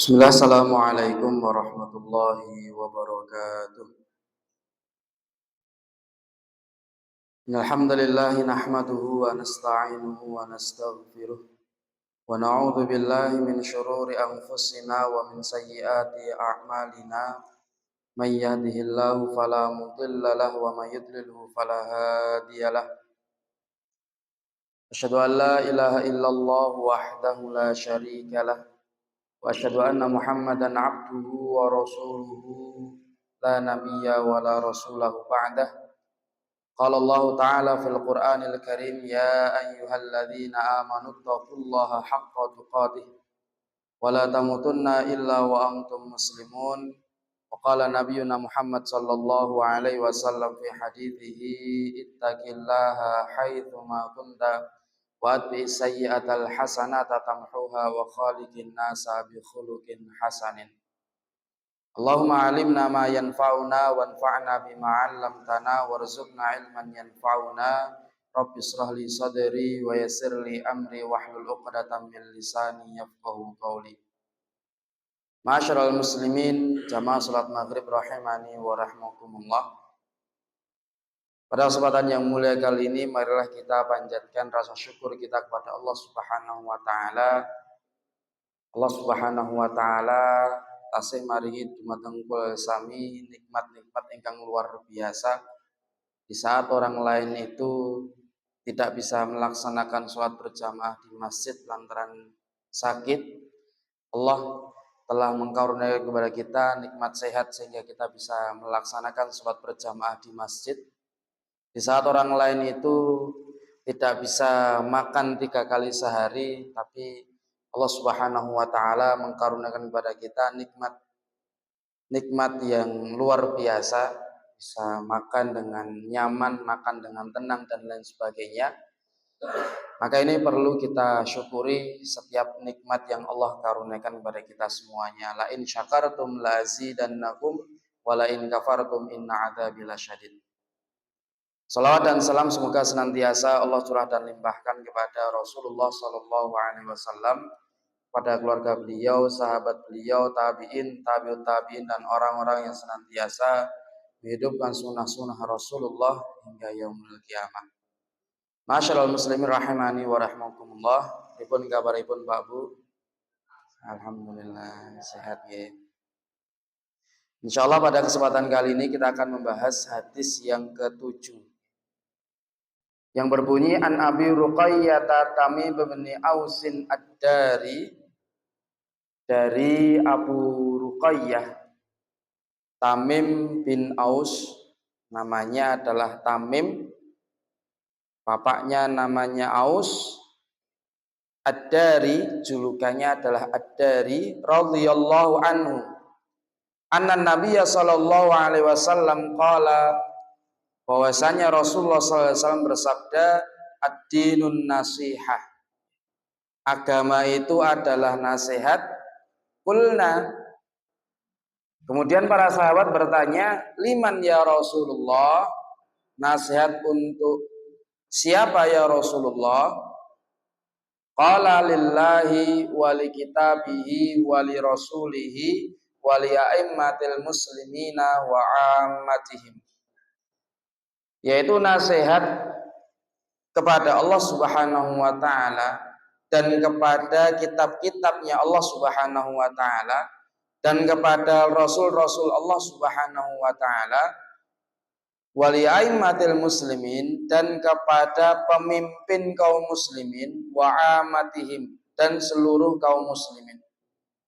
Bismillah, assalamualaikum warahmatullahi wabarakatuh. Alhamdulillah nahmaduhu wa nasta'inuhu wa nastaghfiruh wa na'udzu billahi min shururi anfusina wa min sayyiati a'malina. May yahdihillahu fala mudilla lahu wa may yudlilhu fala hadiyalah. Asyhadu an la ilaha illallah wahdahu la syarika lah wa asyhadu anna Muhammadan abduhu wa rasuluhu la nabiyya wa la rasulahu ba'dah. Qala Allah ta'ala fil Qur'anil Karim, ya ayyuhalladzina amanu taqullaha haqqa tuqatih wa la tamutunna illa wa antum muslimun. Wa qala nabiyyuna Muhammad sallallahu alaihi wasallam fi hadithihi, ittaqillaha haitsu ma kunta wa atbi'is sayyi'atal hasanata tamhuha wa khaliqin nasa bi khuluqin hasanin. Allahumma alimna ma yanfa'una wanfa'na bima 'allamtana warzuqna ilman yanfa'una. Rabbi ishrah li sadri wa yassir li amri wahlul 'uqdatam min lisani yafqahu qawli. Ma'asyiral muslimin, jamaah salat maghrib rahimani wa rahmakumullah. Pada kesempatan yang mulia kali ini, marilah kita panjatkan rasa syukur kita kepada Allah Subhanahu wa taala. Allah Subhanahu wa taala tasih maringi dumateng kula sami nikmat-nikmat ingkang luar biasa. Di saat orang lain itu tidak bisa melaksanakan sholat berjamaah di masjid lantaran sakit, Allah telah mengkaruniai kepada kita nikmat sehat sehingga kita bisa melaksanakan sholat berjamaah di masjid. Di saat orang lain itu tidak bisa makan 3 kali sehari, tapi Allah Subhanahu wa taala mengkaruniakan kepada kita nikmat yang luar biasa, bisa makan dengan nyaman, makan dengan tenang dan lain sebagainya. Maka ini perlu kita syukuri setiap nikmat yang Allah karuniakan kepada kita semuanya. La in syakartum la azidannakum wa la in kafartum inna adzabi lasyadid. Salawat dan salam semoga senantiasa Allah curah dan limpahkan kepada Rasulullah sallallahu alaihi wasallam, pada keluarga beliau, sahabat beliau, tabi'in, tabi'ut tabi'in, dan orang-orang yang senantiasa menghidupkan sunnah-sunnah Rasulullah hingga yaumul kiamah. Masyaallah muslimin rahimani wa rahmakumullah. Pripun kabaripun Pak Bu? Alhamdulillah sehat ya. Insyaallah pada kesempatan kali ini kita akan membahas hadis yang ke-7 yang berbunyi, an Abi Ruqayyah Tamim bin Ausin ad-Dari, dari Abu Ruqayyah Tamim bin Aus, namanya adalah Tamim, bapaknya namanya Aus, ad-Dari julukannya adalah ad-Dari, radhiyallahu anhu, anna Nabiyya sallallahu alaihi wasallam qala, bahwasanya Rasulullah sallallahu alaihi wasallam bersabda, ad-dinun nasihah, agama itu adalah nasihat. Qulna, kemudian para sahabat bertanya, liman ya Rasulullah, nasihat untuk siapa ya Rasulullah? Qala lillahi wa li kitabihi wa li rasulihi wa li a'immatil muslimina wa ammatihim, yaitu nasihat kepada Allah Subhanahu wa taala dan kepada kitab-kitabnya Allah Subhanahu wa taala dan kepada rasul-rasul Allah Subhanahu wa taala, wali aimmatil muslimin, dan kepada pemimpin kaum muslimin, wa amatihim, dan seluruh kaum muslimin.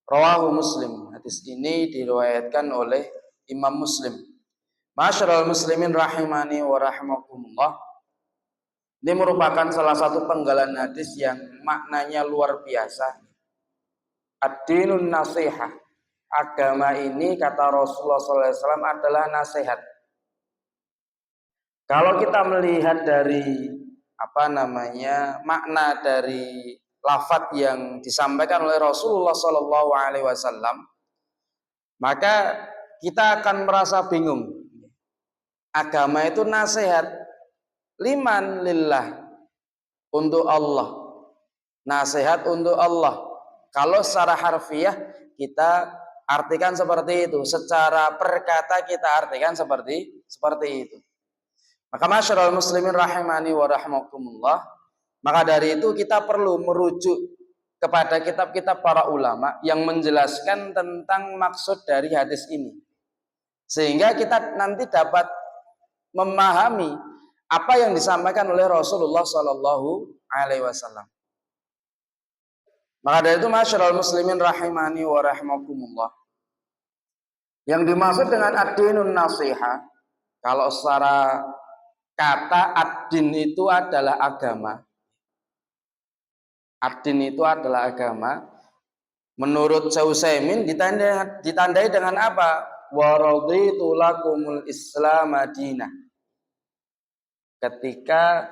Rawahu Muslim. Hadis ini diriwayatkan oleh Imam Muslim. Masyaallah muslimin rahimani wa rahimakumullah. Ini merupakan salah satu penggalan hadis yang maknanya luar biasa. Ad-dinun nasihah, agama ini kata Rasulullah SAW adalah nasihat. Kalau kita melihat dari makna dari lafaz yang disampaikan oleh Rasulullah SAW, maka kita akan merasa bingung. Agama itu nasihat. Liman lillah, untuk Allah, nasihat untuk Allah. Kalau secara harfiah kita artikan seperti itu, secara perkata kita artikan seperti itu. Maka masyarul muslimin rahimani wa rahimakumullah, maka dari itu kita perlu merujuk kepada kitab-kitab para ulama yang menjelaskan tentang maksud dari hadis ini. Sehingga kita nanti dapat memahami apa yang disampaikan oleh Rasulullah Shallallahu Alaihi Wasallam. Maka dari itu masyarul muslimin rahimani wa rahimakumullah, yang dimaksud dengan ad-dinun nasiha, kalau secara kata ad-din itu adalah agama. Ad-din itu adalah agama. Menurut Syekh Utsaimin ditandai dengan apa? Wa raditu lakumul Islam madinah. Ketika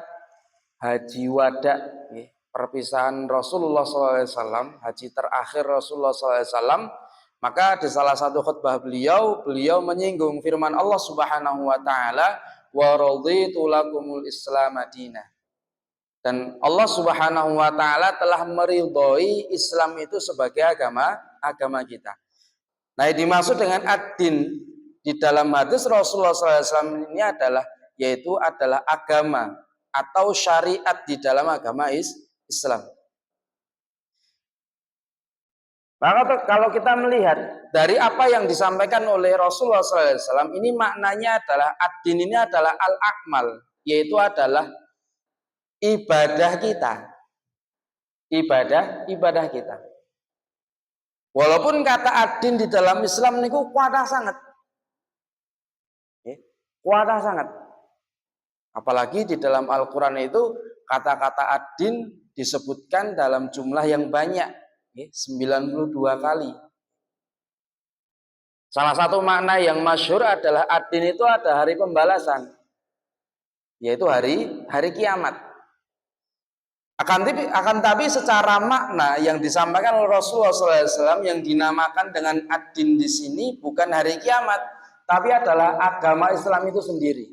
haji wada, perpisahan Rasulullah SAW, haji terakhir Rasulullah SAW, maka di salah satu khutbah beliau menyinggung firman Allah Subhanahu wa taala, wa raditu lakumul Islam madinah. Dan Allah Subhanahu wa taala telah meridhoi Islam itu sebagai agama kita. Nah, yang dimaksud dengan ad-din di dalam hadis Rasulullah SAW ini adalah agama atau syariat di dalam agama Islam. Maka kalau kita melihat dari apa yang disampaikan oleh Rasulullah SAW, ini maknanya adalah ad-din ini adalah al-akmal, yaitu adalah ibadah kita. Ibadah kita. Walaupun kata ad-din di dalam Islam niku kuatah sangat. Kuatah sangat. Apalagi di dalam Al-Quran itu kata-kata ad-din disebutkan dalam jumlah yang banyak, 92 kali. Salah satu makna yang masyhur adalah ad-din itu ada hari pembalasan, yaitu hari kiamat. Akan tapi secara makna yang disampaikan oleh Rasulullah SAW yang dinamakan dengan ad-din di sini bukan hari kiamat, tapi adalah agama Islam itu sendiri.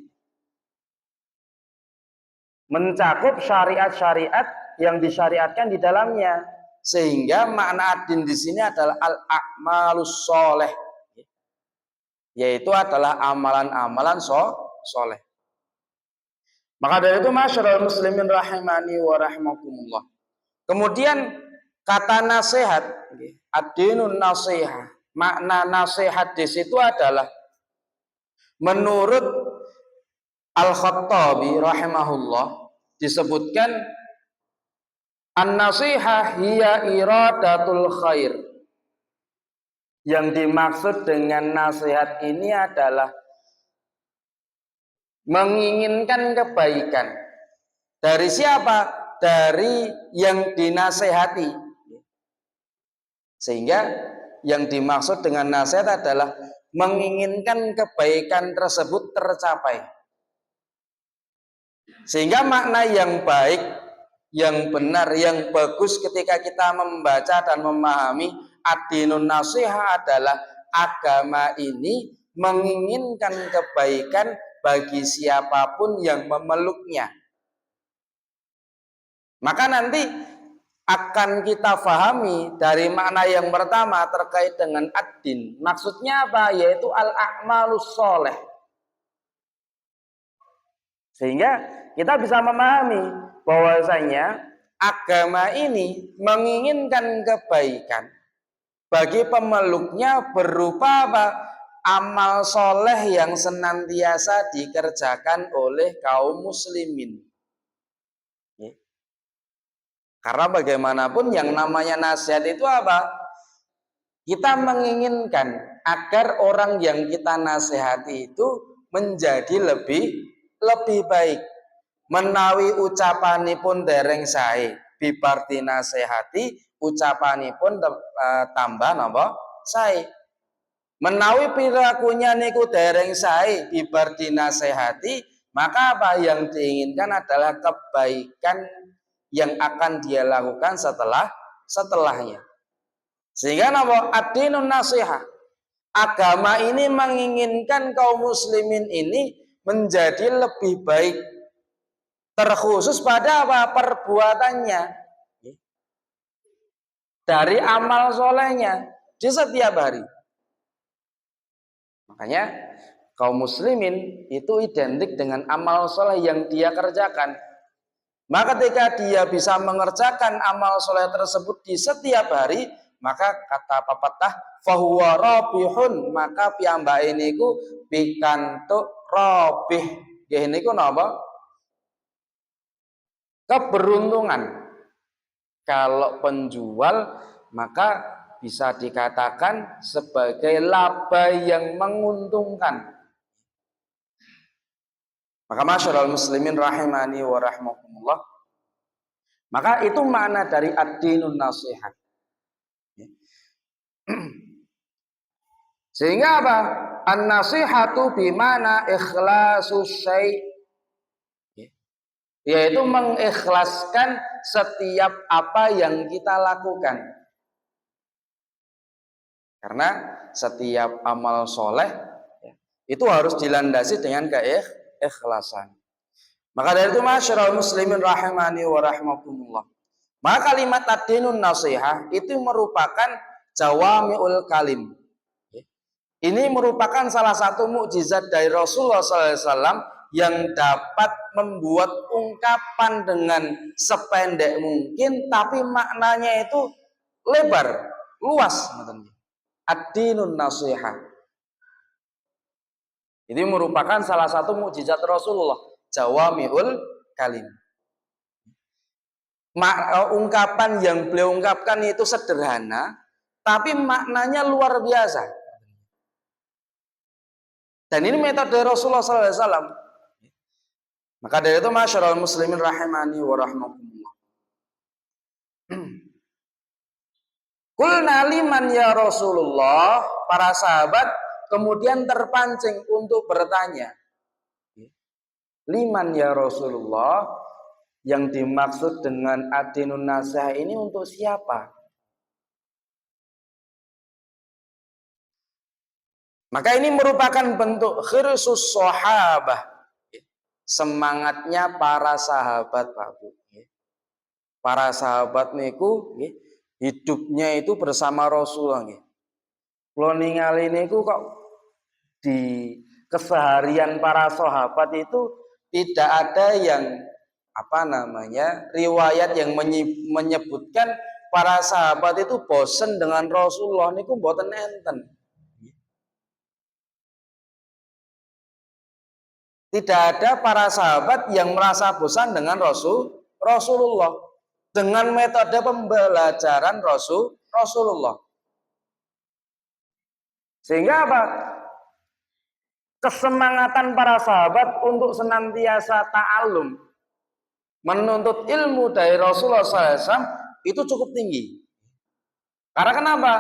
Mencakup syariat-syariat yang disyariatkan di dalamnya, sehingga makna ad-din di sini adalah al-a'malus sholeh, yaitu adalah amalan-amalan soleh. Maka dari itu masyarul muslimin rahimani wa rahimakumullah. Kemudian kata nasihat, ad-dinun nasiha, makna nasihat di situ adalah menurut Al-Khattabi rahimahullah disebutkan an-nasihah hiya iradatul khair. Yang dimaksud dengan nasihat ini adalah menginginkan kebaikan. Dari siapa? Dari yang dinasehati. Sehingga yang dimaksud dengan nasihat adalah menginginkan kebaikan tersebut tercapai. Sehingga makna yang baik, yang benar, yang bagus ketika kita membaca dan memahami ad-dinun nasiha adalah agama ini menginginkan kebaikan bagi siapapun yang memeluknya. Maka nanti akan kita fahami dari makna yang pertama terkait dengan ad-din. Maksudnya apa? Yaitu al-a'malus sholeh. Sehingga kita bisa memahami bahwasanya agama ini menginginkan kebaikan bagi pemeluknya berupa apa? Amal soleh yang senantiasa dikerjakan oleh kaum muslimin. Karena bagaimanapun yang namanya nasihat itu apa? Kita menginginkan agar orang yang kita nasihati itu menjadi lebih baik. Menawi ucapanipun dereng sae, bibarti nasihati ucapanipun tambah napa? Sae. Menawi perilakunya niku dereng sae bibar dinasehati, maka apa yang diinginkan adalah kebaikan yang akan dia lakukan setelahnya. Sehingga napa? Ad-dinun nasiha. Agama ini menginginkan kaum muslimin ini menjadi lebih baik, terkhusus pada apa? Perbuatannya. dari amal solehnya di setiap hari. Makanya kaum muslimin itu identik dengan amal soleh yang dia kerjakan. Maka ketika dia bisa mengerjakan amal soleh tersebut di setiap hari, maka kata pepatah fahuwa rabihun, maka piyambake niku pikantuk rabih. Nggih niku napa? Keberuntungan. Kalau penjual maka bisa dikatakan sebagai laba yang menguntungkan. Maka masyarul muslimin rahimani wa rahmakumullah, maka itu makna dari ad-dinun nasihat. Sehingga apa? An-nasihatu bimana ikhlasus syai', yaitu mengikhlaskan setiap apa yang kita lakukan. Karena setiap amal soleh itu harus dilandasi dengan keikhlasan. Maka dari itu masyarul muslimin rahimani wa rahmakumullah, maka kalimat ad-dinun nasihah itu merupakan jawami'ul kalim. Ini merupakan salah satu mukjizat dari Rasulullah SAW yang dapat membuat ungkapan dengan sependek mungkin tapi maknanya itu lebar, luas. Ad-dinun nasihah ini merupakan salah satu mukjizat Rasulullah, jawami'ul kalim. Ungkapan yang beliau ungkapkan itu sederhana tapi maknanya luar biasa. Dan ini metode Rasulullah SAW. Maka dari itu masyarul muslimin rahimani wa rahmakumullah. Qulna liman ya Rasulullah, para sahabat kemudian terpancing untuk bertanya, liman ya Rasulullah, yang dimaksud dengan ad-dinun nasihah ini untuk siapa? Maka ini merupakan bentuk khirsus sahabah, semangatnya para sahabat, Pak Bu. Para sahabat niku hidupnya itu bersama Rasulullah. Kalau ningali niku kok di keseharian para sahabat itu tidak ada yang riwayat yang menyebutkan para sahabat itu bosan dengan Rasulullah niku mboten enten. Tidak ada para sahabat yang merasa bosan dengan Rasulullah, dengan metode pembelajaran Rasulullah. Sehingga apa? Kesemangatan para sahabat untuk senantiasa ta'alum, menuntut ilmu dari Rasulullah SAW itu cukup tinggi. Karena kenapa?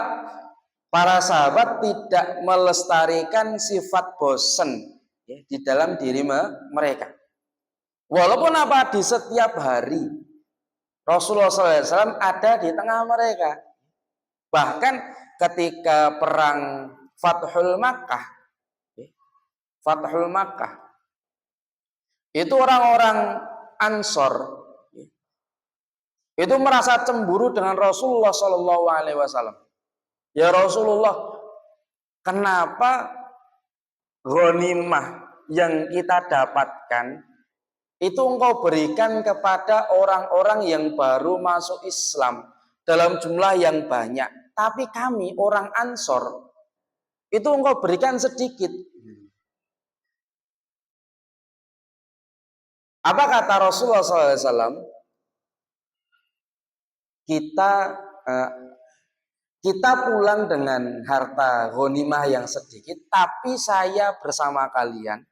Para sahabat tidak melestarikan sifat bosan di dalam diri mereka. Walaupun apa, di setiap hari Rasulullah SAW ada di tengah mereka. Bahkan ketika perang Fathul Makkah, itu orang-orang Ansor itu merasa cemburu dengan Rasulullah SAW. Ya Rasulullah, kenapa ghanimah yang kita dapatkan itu engkau berikan kepada orang-orang yang baru masuk Islam dalam jumlah yang banyak, tapi kami orang Ansor itu engkau berikan sedikit. Apa kata Rasulullah SAW? Kita pulang dengan harta ghanimah yang sedikit, tapi saya bersama kalian.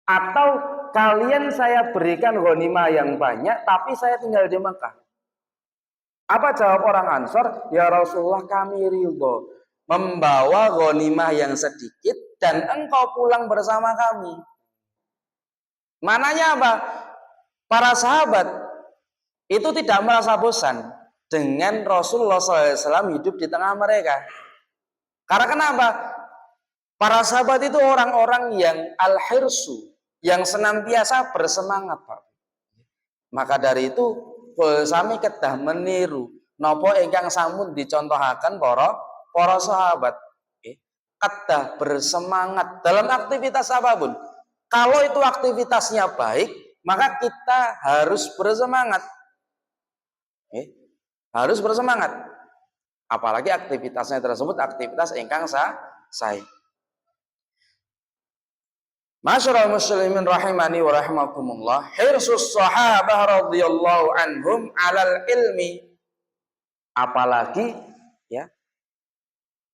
Atau kalian saya berikan ghanimah yang banyak, tapi saya tinggal di Mekah. Apa jawab orang Ansor? Ya Rasulullah, kami ridho membawa ghanimah yang sedikit dan engkau pulang bersama kami. Mananya apa? Para sahabat itu tidak merasa bosan dengan Rasulullah SAW hidup di tengah mereka. Karena kenapa? Para sahabat itu orang-orang yang al-hirsu, yang senantiasa bersemangat, Pak. Maka dari itu sami kedah meniru napa ingkang sampun dicontohaken para sahabat. Kedah bersemangat dalam aktivitas apapun. Kalau itu aktivitasnya baik, maka kita harus bersemangat. Harus bersemangat. Apalagi aktivitasnya tersebut aktivitas ingkang sae. Masyarul muslimin rahimani wa rahimakumullah, hirsus sahabah radhiyallahu anhum 'alal ilmi. Apalagi ya,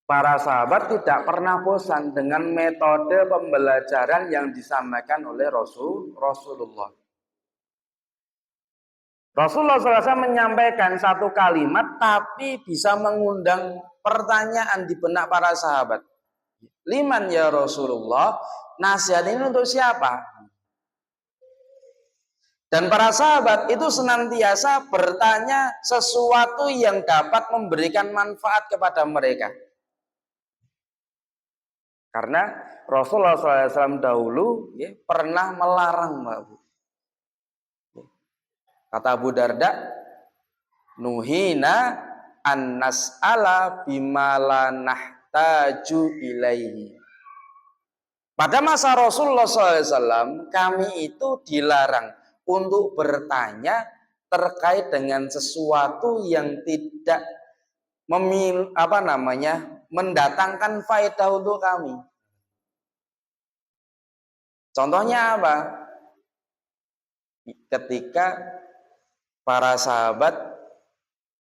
para sahabat tidak pernah bosan dengan metode pembelajaran yang disampaikan oleh Rasulullah. Rasulullah SAW menyampaikan satu kalimat tapi bisa mengundang pertanyaan di benak para sahabat. Liman ya Rasulullah, nasihat ini untuk siapa? Dan para sahabat itu senantiasa bertanya sesuatu yang dapat memberikan manfaat kepada mereka. Karena Rasulullah SAW dahulu pernah melarang, Mbak Bu. Kata Abu Darda, nuhina an nas'ala bima la nahtaju ilaihi. Pada masa Rasulullah SAW, kami itu dilarang untuk bertanya terkait dengan sesuatu yang tidak mendatangkan faedah untuk kami. Contohnya apa? Ketika para sahabat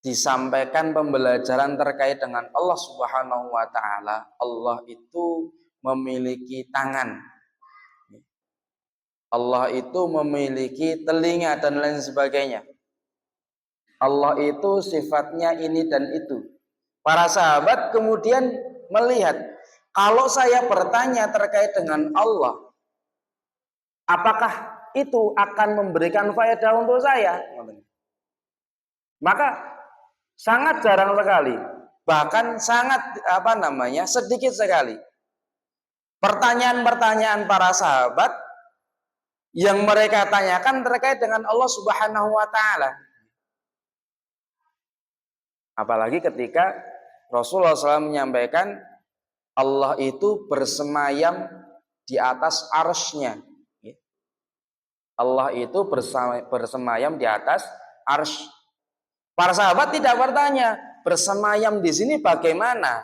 disampaikan pembelajaran terkait dengan Allah Subhanahu wa taala. Allah itu memiliki tangan. Allah itu memiliki telinga dan lain sebagainya. Allah itu sifatnya ini dan itu. Para sahabat kemudian melihat, kalau saya bertanya terkait dengan Allah, apakah itu akan memberikan faedah untuk saya? Maka sangat jarang sekali, bahkan sangat sedikit sekali pertanyaan-pertanyaan para sahabat yang mereka tanyakan terkait dengan Allah Subhanahu wa taala. Apalagi ketika Rasulullah SAW menyampaikan Allah itu bersemayam di atas arsy-Nya. Allah itu bersemayam di atas arsy. Para sahabat tidak bertanya, bersemayam di sini bagaimana?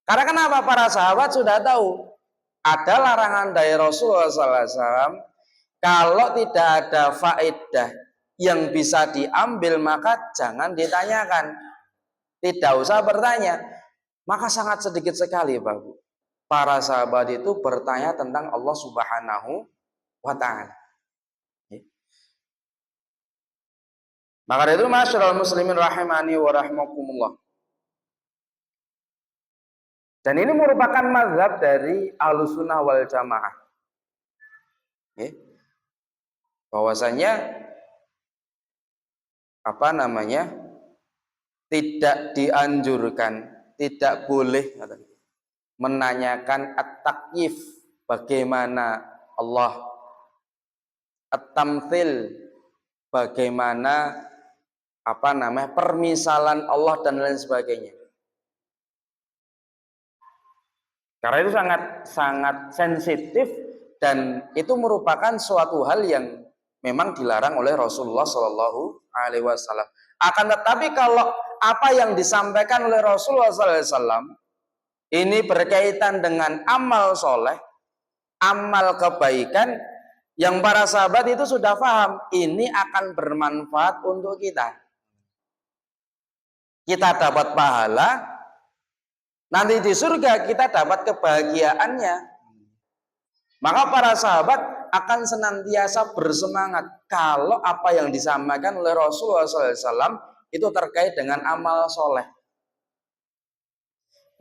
Karena kenapa? Para sahabat sudah tahu ada larangan dari Rasulullah SAW. Kalau tidak ada faedah yang bisa diambil, maka jangan ditanyakan. Tidak usah bertanya. Maka sangat sedikit sekali, Bapak. Para sahabat itu bertanya tentang Allah Subhanahu wa ta'ala. Maka dari itu masyarul muslimin rahimani wa rahimakumullah. Dan ini merupakan mazhab dari Ahlussunnah wal Jamaah. Bahwasanya tidak dianjurkan, tidak boleh menanyakan at-takyif, bagaimana Allah, at-tamtsil, bagaimana permisalan Allah dan lain sebagainya. Karena itu sangat sensitif dan itu merupakan suatu hal yang memang dilarang oleh Rasulullah Shallallahu Alaihi Wasallam. Akan tetapi kalau apa yang disampaikan oleh Rasulullah Sallallahu Alaihi Wasallam ini berkaitan dengan amal soleh, amal kebaikan yang para sahabat itu sudah paham, ini akan bermanfaat untuk kita. Kita dapat pahala, nanti di surga kita dapat kebahagiaannya. Maka para sahabat akan senantiasa bersemangat kalau apa yang disampaikan oleh Rasulullah SAW itu terkait dengan amal soleh.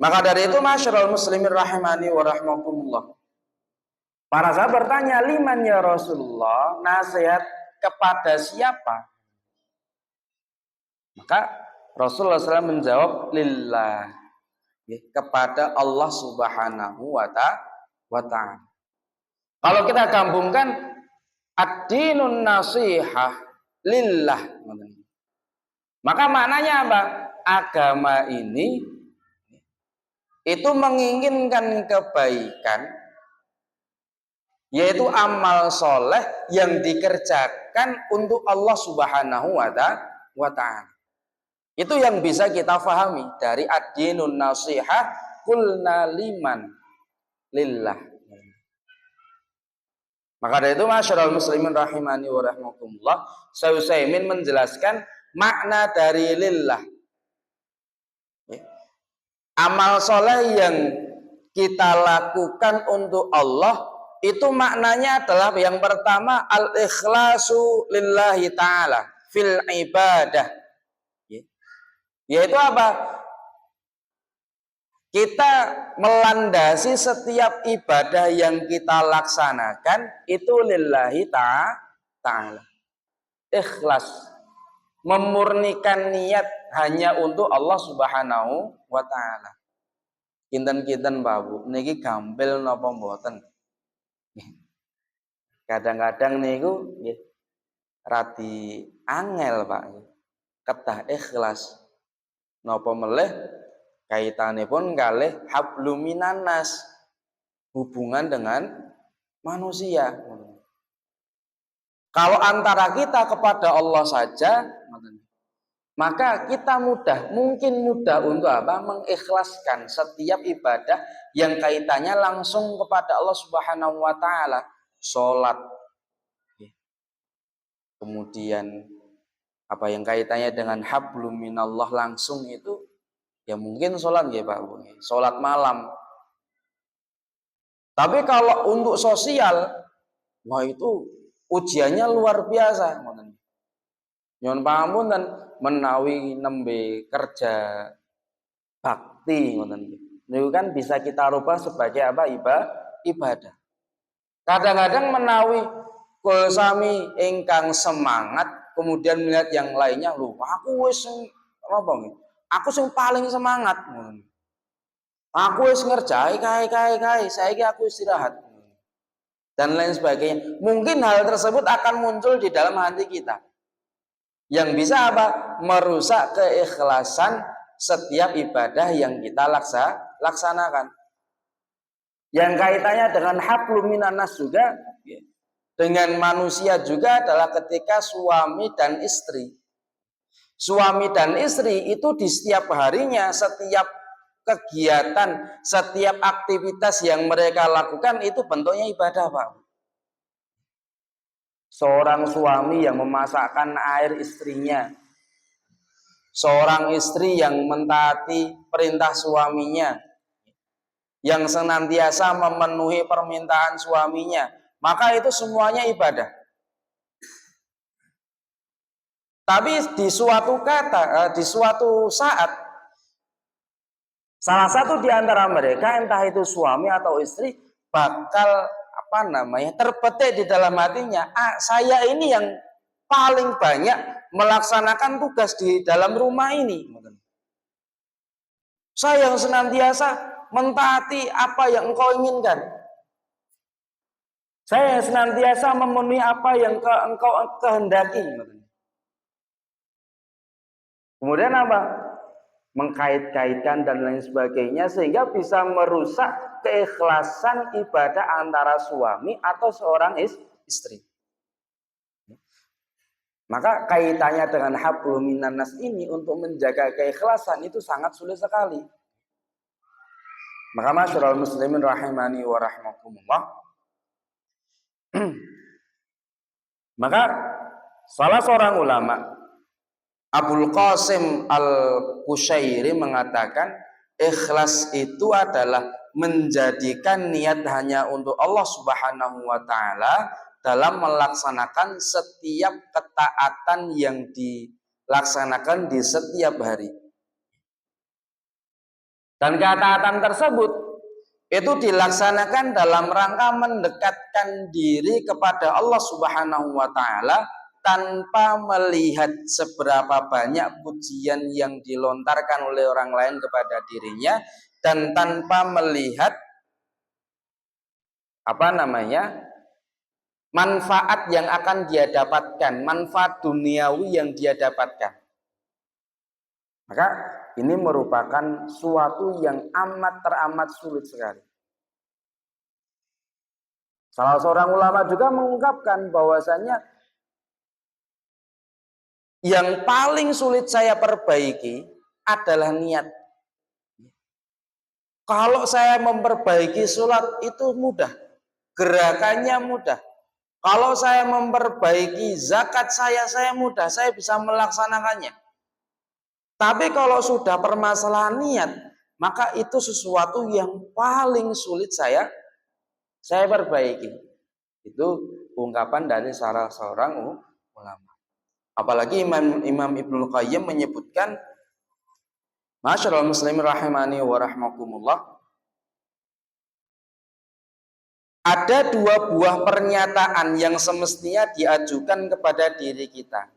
Maka dari itu masyarul muslimin rahimani wa rahmakumullah. Para sahabat bertanya, liman ya Rasulullah, nasihat kepada siapa? Maka Rasulullah SAW menjawab, lillah, kepada Allah Subhanahu wa ta'ala. Kalau kita gabungkan ad-dinun nasihah lillah, Maka maknanya apa? Agama ini itu menginginkan kebaikan, yaitu amal soleh yang dikerjakan untuk Allah Subhanahu wa Ta'ala. Itu yang bisa kita fahami dari ad-dinun nasihah kulna liman lillah. Maka dari itu masyarul muslimin rahimani wa rahmatullah, Syekh Utsaimin menjelaskan makna dari lillah. Amal soleh yang kita lakukan untuk Allah itu maknanya adalah yang pertama al-ikhlasu lillahi ta'ala fil ibadah, yaitu apa? Kita melandasi setiap ibadah yang kita laksanakan itu lillahi ta'ala, ikhlas, memurnikan niat hanya untuk Allah Subhanahu wa Ta'ala. Kinten-kinten Pak Bu, niki gampil napa mboten? Kadang-kadang niku nggih radi angel Pak. Kedah ikhlas. Napa melih kaitanipun kalih hablum minannas, hubungan dengan manusia. Kalau antara kita kepada Allah saja, maka kita mungkin mudah untuk apa? Mengikhlaskan setiap ibadah yang kaitannya langsung kepada Allah Subhanahu wa Ta'ala. Sholat, kemudian apa yang kaitannya dengan hablum minallah langsung itu, ya mungkin sholat ya Pak Bu, sholat malam. Tapi kalau untuk sosial, wah itu ujiannya luar biasa. Nyon pangapunten menawi nembe kerja bakti niku kan bisa kita rubah sebagai apa? Ibadah. Kadang-kadang menawi kul sami ingkang semangat kemudian melihat yang lainnya, lho aku wis apa nggih? Aku sing paling semangat. Aku wis ngerjai kae saiki aku istirahat. Dan lain sebagainya. Mungkin hal tersebut akan muncul di dalam hati kita. Yang bisa apa? Merusak keikhlasan setiap ibadah yang kita laksanakan. Yang kaitannya dengan hablum minannas juga, dengan manusia juga adalah ketika suami dan istri. Suami dan istri itu di setiap harinya, setiap kegiatan, setiap aktivitas yang mereka lakukan itu bentuknya ibadah Pak. Seorang suami yang memasakkan air istrinya, seorang istri yang mentaati perintah suaminya, yang senantiasa memenuhi permintaan suaminya, maka itu semuanya ibadah. Tapi di suatu saat, salah satu di antara mereka, entah itu suami atau istri, bakal terbetik di dalam hatinya, saya ini yang paling banyak melaksanakan tugas di dalam rumah ini. Saya yang senantiasa mentaati apa yang engkau inginkan. Saya yang senantiasa memenuhi apa yang engkau kehendaki. Kemudian apa? Mengkait-kaitkan dan lain sebagainya, sehingga bisa merusak keikhlasan ibadah antara suami atau seorang istri. Maka kaitannya dengan hablum minannas ini untuk menjaga keikhlasan itu sangat sulit sekali. Maka masyarul muslimin rahimani wa rahmakumullah. Maka salah seorang ulama, Abul Qasim Al-Qushairi, mengatakan ikhlas itu adalah menjadikan niat hanya untuk Allah Subhanahu wa Ta'ala dalam melaksanakan setiap ketaatan yang dilaksanakan di setiap hari. Dan ketaatan tersebut itu dilaksanakan dalam rangka mendekatkan diri kepada Allah Subhanahu wa Ta'ala tanpa melihat seberapa banyak pujian yang dilontarkan oleh orang lain kepada dirinya, dan tanpa melihat manfaat yang akan dia dapatkan, manfaat duniawi yang dia dapatkan. Maka ini merupakan suatu yang teramat sulit sekali. Salah seorang ulama juga mengungkapkan bahwasanya yang paling sulit saya perbaiki adalah niat. Kalau saya memperbaiki sholat itu mudah, gerakannya mudah. Kalau saya memperbaiki zakat saya mudah, saya bisa melaksanakannya. Tapi kalau sudah permasalahan niat, maka itu sesuatu yang paling sulit saya perbaiki. Itu ungkapan dari salah seorang ulama. Apalagi Imam Ibnul Qayyim menyebutkan, Masyarul muslimin rahimani wa rahmakumullah, ada dua buah pernyataan yang semestinya diajukan kepada diri kita.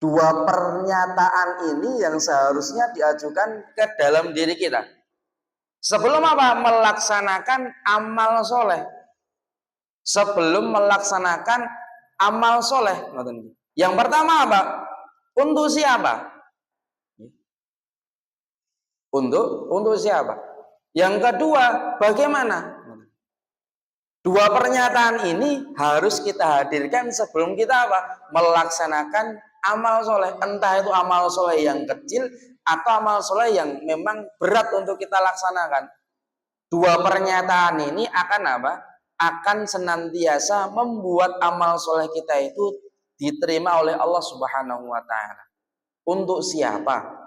Dua pernyataan ini yang seharusnya diajukan ke dalam diri kita. Sebelum apa? Melaksanakan amal soleh. Sebelum melaksanakan amal soleh. Yang pertama apa? Untuk siapa? Untuk siapa? Yang kedua, bagaimana? Dua pernyataan ini harus kita hadirkan sebelum kita apa? Melaksanakan amal soleh. Entah itu amal soleh yang kecil atau amal soleh yang memang berat untuk kita laksanakan. Dua pernyataan ini akan apa? Akan senantiasa membuat amal soleh kita itu diterima oleh Allah Subhanahu wa Ta'ala. Untuk siapa?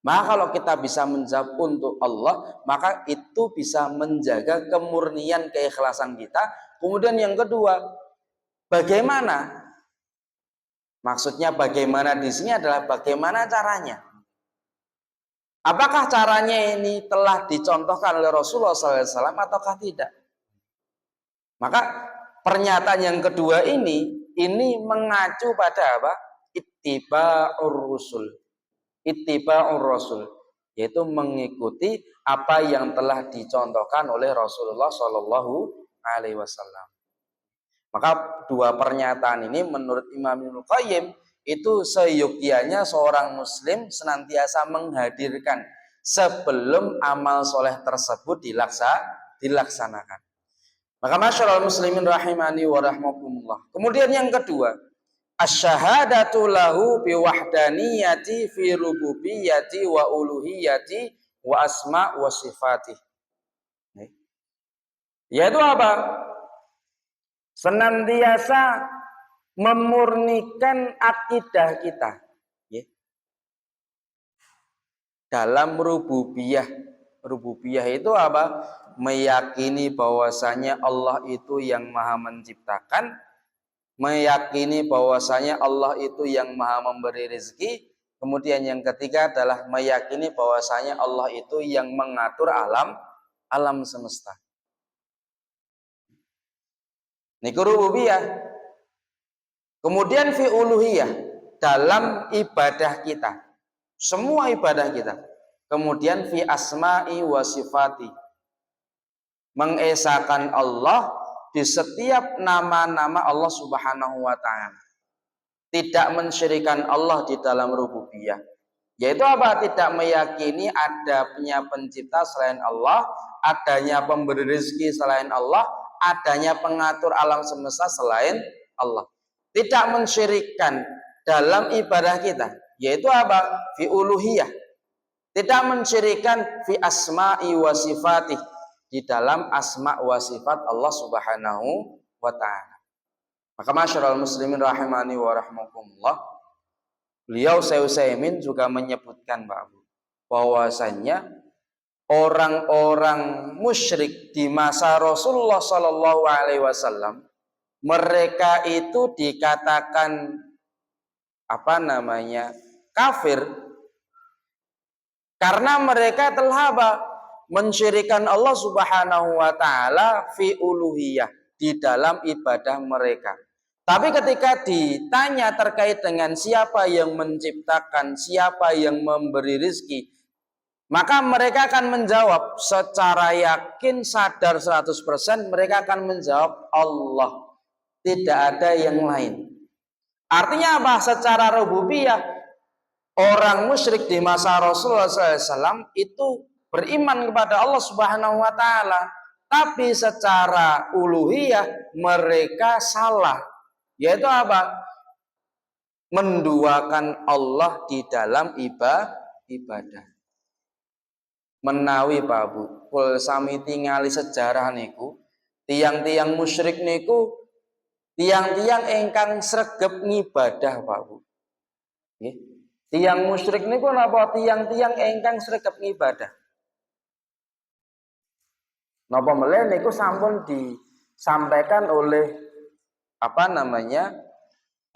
Maka kalau kita bisa menjawab untuk Allah, maka itu bisa menjaga kemurnian keikhlasan kita. Kemudian yang kedua, bagaimana? Maksudnya bagaimana di sini adalah bagaimana caranya. Apakah caranya ini telah dicontohkan oleh Rasulullah SAW ataukah tidak? Maka pernyataan yang kedua ini mengacu pada apa? Ittiba'ur rusul. Ittiba'ur rasul, yaitu mengikuti apa yang telah dicontohkan oleh Rasulullah Shallallahu Alaihi Wasallam. Maka dua pernyataan ini menurut Imam Ibnul Qayyim itu seyogyanya seorang muslim senantiasa menghadirkan sebelum amal soleh tersebut dilaksanakan. Maka masyarul muslimin rahimani wa rahmakumullah. Kemudian yang kedua, asyhadatu lahu bi wahdaniyati fi rububiyyati wa uluhiyyati wa asma wa sifati. Yaitu apa? Senantiasa memurnikan akidah kita dalam rububiyah. Rububiyah itu apa? Meyakini bahwasanya Allah itu yang maha menciptakan, meyakini bahwasanya Allah itu yang maha memberi rezeki. Kemudian yang ketiga adalah meyakini bahwasanya Allah itu yang mengatur alam semesta. Niku rububiyah. Kemudian fi uluhiyah, dalam ibadah kita, semua ibadah kita. Kemudian fi asma'i wa sifati, mengesahkan Allah di setiap nama-nama Allah Subhanahu wa Ta'ala. Tidak mensyirikan Allah di dalam rububiyah. Yaitu apa? Tidak meyakini adanya pencipta selain Allah, adanya pemberi rezeki selain Allah, adanya pengatur alam semesta selain Allah. Tidak mensyirikkan dalam ibadah kita. Yaitu apa? Fi uluhiyah. Tidak mensyirikkan fi asma'i wa sifatih, di dalam asma wa sifat Allah Subhanahu wa Ta'ala. Maka masyarul muslimin rahimani wa rahmakumullah, beliau Syekh Utsaimin juga menyebutkan bahwasanya orang-orang musyrik di masa Rasulullah Shallallahu Alaihi Wasallam, mereka itu dikatakan kafir karena mereka telah mensyirikan Allah Subhanahu wa Ta'ala fi uluhiyah, di dalam ibadah mereka. Tapi ketika ditanya terkait dengan siapa yang menciptakan, siapa yang memberi rezeki, maka mereka akan menjawab secara yakin, sadar 100%, mereka akan menjawab Allah. Tidak ada yang lain. Artinya apa? Secara rububiyah orang musyrik di masa Rasulullah SAW itu beriman kepada Allah Subhanahu wa taala, tapi secara uluhiyah mereka salah. Yaitu apa? Menduakan Allah di dalam ibadah. Menawi Pak Bu, kul sami tingali sejarah niku, tiang-tiang musyrik niku tiang-tiang ingkang sregep ngibadah Pak Bu. Nggih. Tiang musyrik niku napa tiang-tiang ingkang sregep ngibadah. Napa meleh niku sampun disampaikan oleh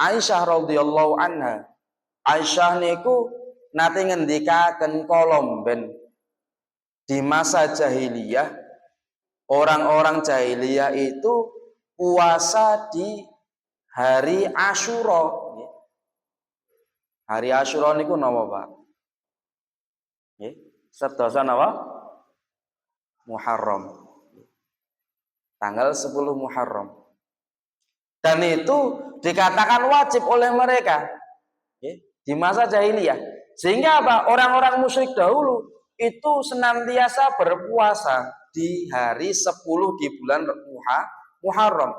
Aisyah radhiyallahu anha. Aisyah niku nate ngendikaken kolomben di masa jahiliyah, orang-orang jahiliyah itu puasa di hari Asyura. Hari Asyura niku napa, Pak? Nggih, sedoso napa? Muharram. Tanggal 10 Muharram. Dan itu dikatakan wajib oleh mereka di masa jahiliyah. Sehingga apa? Orang-orang musyrik dahulu itu senantiasa berpuasa di hari 10 di bulan Muharram.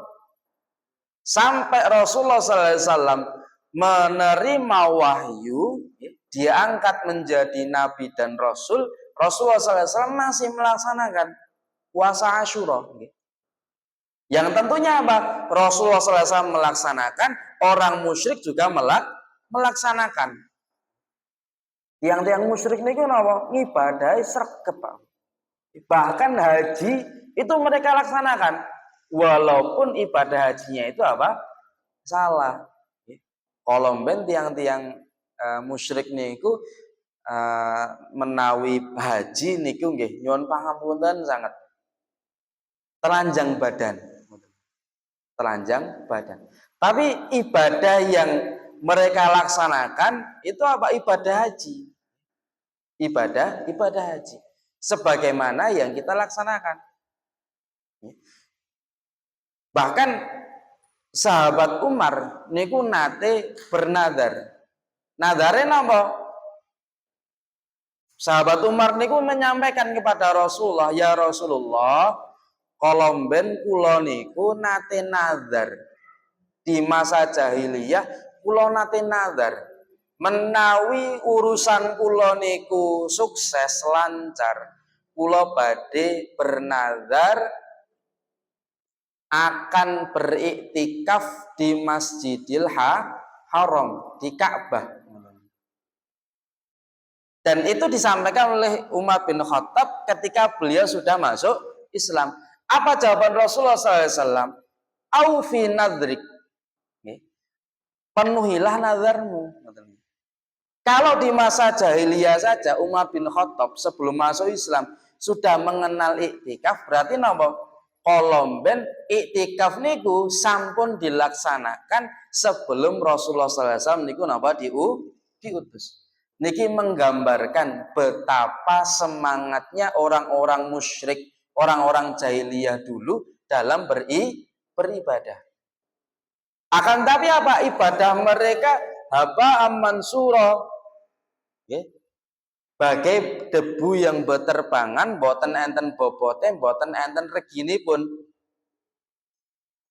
Sampai Rasulullah SAW menerima wahyu, diangkat menjadi nabi dan rasul, Rasulullah SAW masih melaksanakan puasa Asyura. Yang tentunya apa? Rasulullah SAW melaksanakan, orang musyrik juga melaksanakan. Yang musyrik niku napa? Ngibadahi sregep. Bahkan haji itu mereka laksanakan, walaupun ibadah hajinya itu apa? Salah. Kolomben tiang-tiang musyrik niku menawi haji niku nggih nyuwun pangapunten sangat telanjang badan. Telanjang badan. Tapi ibadah yang mereka laksanakan itu apa? Ibadah haji. Ibadah haji. Sebagaimana yang kita laksanakan. Bahkan sahabat Umar niku nate bernadar. Nadare napa? Sahabat Umar niku menyampaikan kepada Rasulullah, ya Rasulullah, kolomben kula niku nate nazar. Di masa jahiliyah kula nate nazar. Menawi urusan kula niku sukses lancar, kula badhe bernazar akan beriktikaf di Masjidil Haram, di Ka'bah. Dan itu disampaikan oleh Umar bin Khattab ketika beliau sudah masuk Islam. Apa jawaban Rasulullah SAW? Aufi nadrik. Penuhilah nazarmu. Kalau di masa jahiliyah saja Umar bin Khattab sebelum masuk Islam sudah mengenal iktikaf, berarti napa? Kolomben iktikaf niku sampun dilaksanakan sebelum Rasulullah SAW niku napa diutus. Niki menggambarkan betapa semangatnya orang-orang musyrik, orang-orang jahiliyah dulu dalam beribadah. Akan tapi apa? Ibadah mereka haba'an mansura. Bagai debu yang beterbangan, boten enten bobote, boten enten reginipun.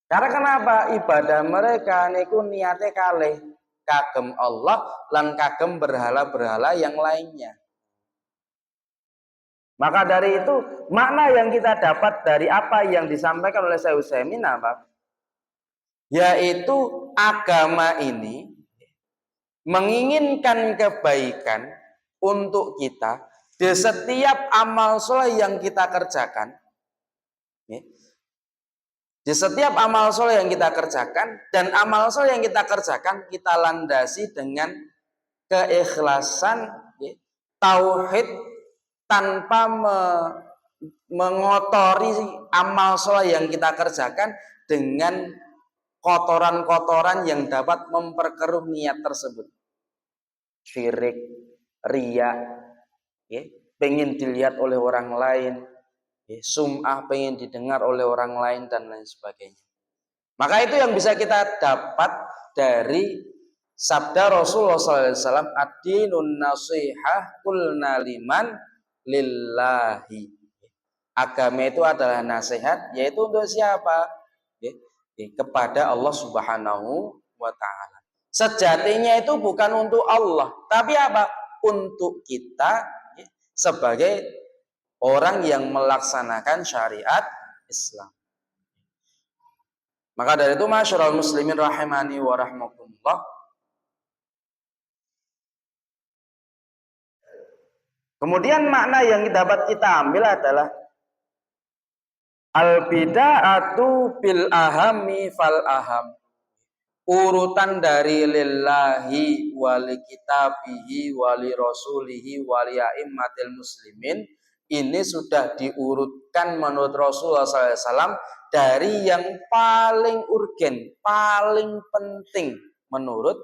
Karena kenapa? Ibadah mereka niku niate kalih kagem Allah lan kagem berhala-berhala yang lainnya. Maka dari itu makna yang kita dapat dari apa yang disampaikan oleh Syekh Utsaimin apa? Yaitu agama ini menginginkan kebaikan untuk kita di setiap amal soleh yang kita kerjakan. Di setiap amal soleh yang kita kerjakan, dan amal soleh yang kita kerjakan kita landasi dengan keikhlasan, tauhid, tanpa mengotori amal soleh yang kita kerjakan dengan kotoran-kotoran yang dapat memperkeruh niat tersebut. Syirik, riya, pengen dilihat oleh orang lain, sum'ah, pengen didengar oleh orang lain, dan lain sebagainya. Maka itu yang bisa kita dapat dari Sabda Rasulullah SAW, ad-dinun nasihah kulna liman lillahi. Agama itu adalah nasihat, yaitu untuk siapa? Kepada Allah Subhanahu wa Ta'ala. Sejatinya itu bukan untuk Allah, tapi apa? Untuk kita sebagai orang yang melaksanakan syariat Islam. Maka dari itu, masyarul muslimin rahimani wa rahmakumullah, kemudian makna yang dapat kita ambil adalah al-bida'atu bil ahami fal aham. Urutan dari lillahi wali kitabihi wali rasulihi wali a'immatil muslimin ini sudah diurutkan menurut Rasulullah SAW dari yang paling urgen, paling penting menurut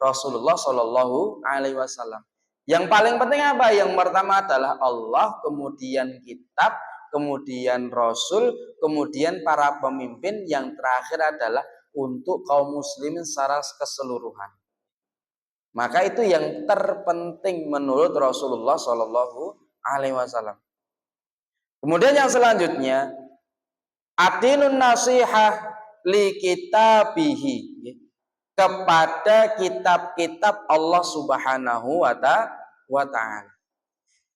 Rasulullah Shallallahu Alaihi Wasallam. Yang paling penting apa? Yang pertama adalah Allah, kemudian kitab, kemudian Rasul, kemudian para pemimpin, yang terakhir adalah untuk kaum muslimin secara keseluruhan. Maka itu yang terpenting menurut Rasulullah Shallallahu Alaihi Wasallam. Kemudian yang selanjutnya, adinun nasihah li kitabihi, kepada kitab-kitab Allah Subhanahu wa Ta'ala.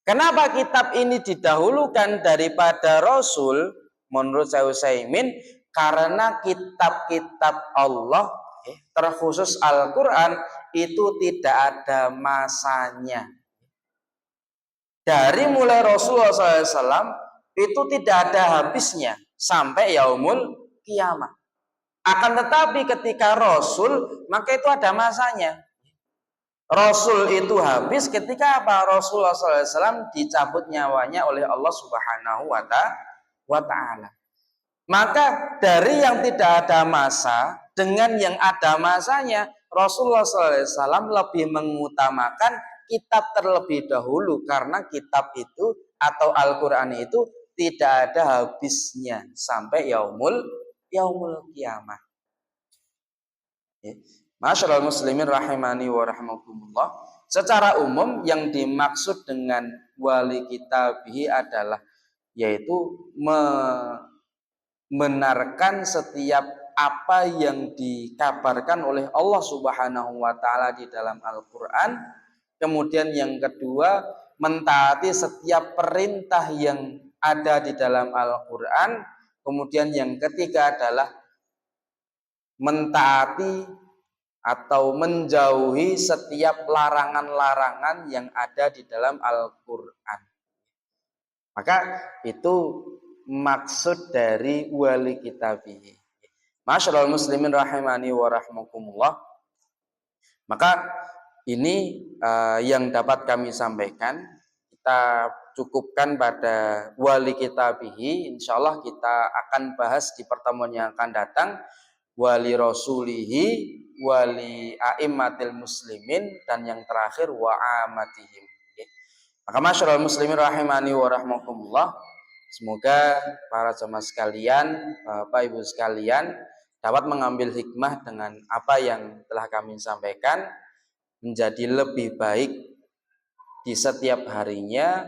Kenapa kitab ini didahulukan daripada Rasul? Menurut Syekh Utsaimin, karena kitab-kitab Allah, terkhusus Al-Quran, itu tidak ada masanya. Dari mulai Rasulullah SAW itu tidak ada habisnya sampai yaumul kiamat. Akan tetapi ketika Rasul, maka itu ada masanya. Rasul itu habis ketika apa? Rasulullah SAW dicabut nyawanya oleh Allah Subhanahu wa Ta'ala. Maka dari yang tidak ada masa dengan yang ada masanya, Rasulullah SAW lebih mengutamakan kitab terlebih dahulu, karena kitab itu atau Al-Quran itu tidak ada habisnya sampai yaumul kiamah. Masyarul muslimin rahimani wa rahmakumullah. Secara umum yang dimaksud dengan wali kitabihi adalah yaitu membenarkan setiap apa yang dikabarkan oleh Allah Subhanahu wa Ta'ala di dalam Al-Quran. Kemudian yang kedua, mentaati setiap perintah yang ada di dalam Al-Quran. Kemudian yang ketiga adalah mentaati atau menjauhi setiap larangan-larangan yang ada di dalam Al-Quran. Maka itu maksud dari wali kitabihi. Masyarul muslimin rahimani wa rahmakumullah. Maka ini yang dapat kami sampaikan. Kita cukupkan pada wali kitabihi. Insyaallah kita akan bahas di pertemuan yang akan datang wali rasulihi, wali a'immatil muslimin, dan yang terakhir wa amatihim. Maka masyarul muslimin rahimani wa rahmakumullah, semoga para jemaah sekalian, Bapak Ibu sekalian, dapat mengambil hikmah dengan apa yang telah kami sampaikan, menjadi lebih baik di setiap harinya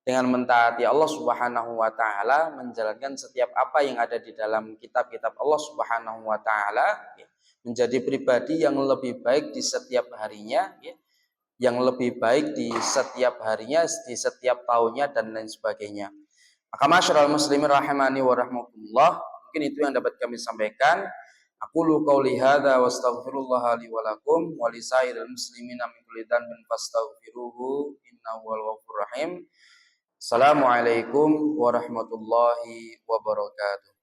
dengan mentaati Allah Subhanahu wa Ta'ala, menjalankan setiap apa yang ada di dalam kitab-kitab Allah Subhanahu wa Ta'ala, menjadi pribadi yang lebih baik di setiap harinya, yang lebih baik di setiap harinya, di setiap tahunnya, dan lain sebagainya. Maka masyarul muslimin rahimani wa rahmatullah, mungkin itu yang dapat kami sampaikan. Aqulu qouli hadza wa astaghfirullah li wa lakum wa li sairil muslimina min kulli dhanbin fastaghfiruhu innahu huwal ghafurur rahim. Assalamualaikum warahmatullahi wabarakatuh.